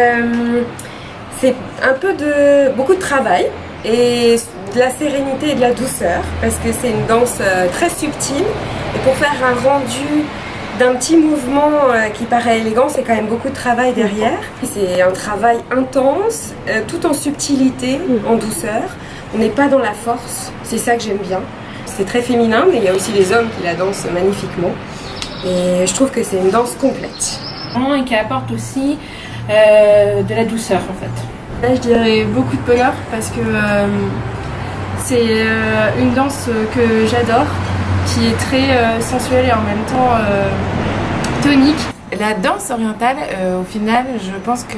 C'est un peu beaucoup de travail et de la sérénité et de la douceur parce que c'est une danse très subtile et pour faire un rendu d'un petit mouvement qui paraît élégant, c'est quand même beaucoup de travail derrière. C'est un travail intense, tout en subtilité, en douceur. On n'est pas dans la force, c'est ça que j'aime bien. C'est très féminin, mais il y a aussi les hommes qui la dansent magnifiquement. Et je trouve que c'est une danse complète. Et qui apporte aussi de la douceur en fait. Là je dirais beaucoup de bonheur parce que c'est une danse que j'adore, qui est très sensuelle et en même temps tonique. La danse orientale, au final, je pense que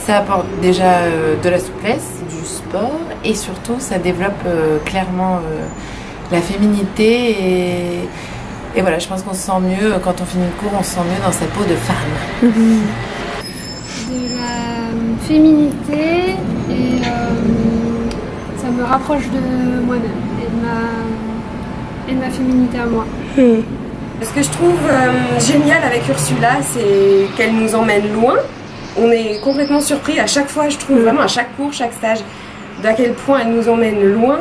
ça apporte déjà de la souplesse, du sport et surtout ça développe clairement la féminité et voilà, je pense qu'on se sent mieux quand on finit le cours, on se sent mieux dans sa peau de femme. De la féminité et ça me rapproche de moi-même et de ma féminité à moi. Ce que je trouve génial avec Ursula, c'est qu'elle nous emmène loin. On est complètement surpris à chaque fois, je trouve vraiment à chaque cours, chaque stage, d'à quel point elle nous emmène loin.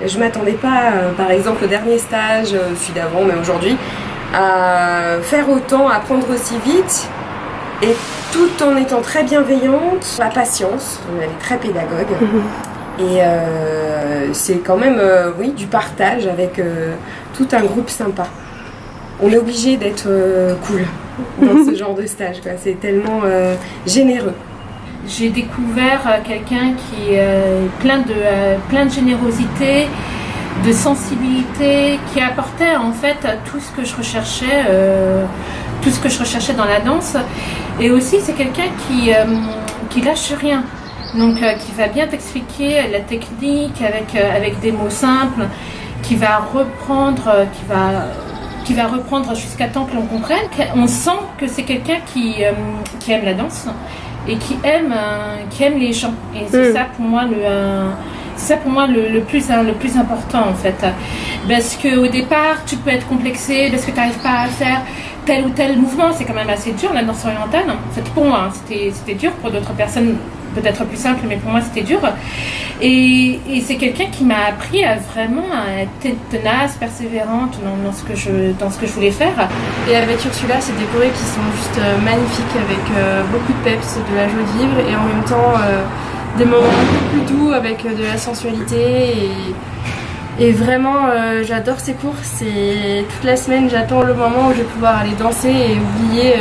Je m'attendais pas, par exemple au dernier stage, celui d'avant, mais aujourd'hui, à faire autant, à apprendre aussi vite. Et tout en étant très bienveillante, la patience, elle est très pédagogue. Et c'est quand même oui, du partage avec tout un groupe sympa. On est obligé d'être cool dans ce genre de stage, quoi. C'est tellement généreux. J'ai découvert quelqu'un qui est plein de générosité, de sensibilité, qui apportait en fait tout ce que je recherchais. Tout ce que je recherchais dans la danse, et aussi c'est quelqu'un qui lâche rien, donc qui va bien t'expliquer la technique avec des mots simples, qui va reprendre jusqu'à temps que l'on comprenne. On sent que c'est quelqu'un qui aime la danse et qui aime les gens, et c'est ça pour moi le plus important en fait, parce qu'au départ tu peux être complexé parce que tu n'arrives pas à faire tel ou tel mouvement. C'est quand même assez dur la danse orientale, pour moi c'était dur, pour d'autres personnes peut-être plus simple, mais pour moi c'était dur, et c'est quelqu'un qui m'a appris à vraiment être tenace, persévérante dans ce que je voulais faire. Et avec Ursula, c'est des chorés qui sont juste magnifiques, avec beaucoup de peps, de la joie de vivre et en même temps des moments un peu plus doux avec de la sensualité et vraiment j'adore ces cours. C'est toute la semaine, j'attends le moment où je vais pouvoir aller danser et oublier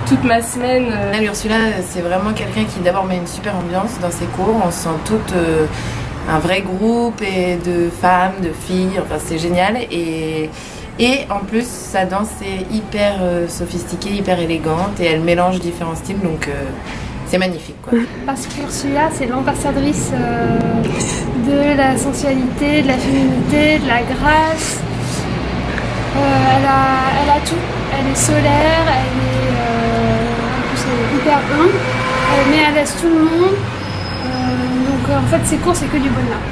toute ma semaine. Ursula, c'est vraiment quelqu'un qui d'abord met une super ambiance dans ses cours. On sent tout un vrai groupe et de femmes, de filles, enfin c'est génial. Et en plus, sa danse est hyper sophistiquée, hyper élégante, et elle mélange différents styles, donc c'est magnifique, quoi. Parce qu'Ursula, c'est l'ambassadrice de la sensualité, de la féminité, de la grâce. Elle a tout. Elle est solaire, en plus elle est hyper humble, mais elle laisse tout le monde. Donc en fait, ses cours, c'est que du bonheur.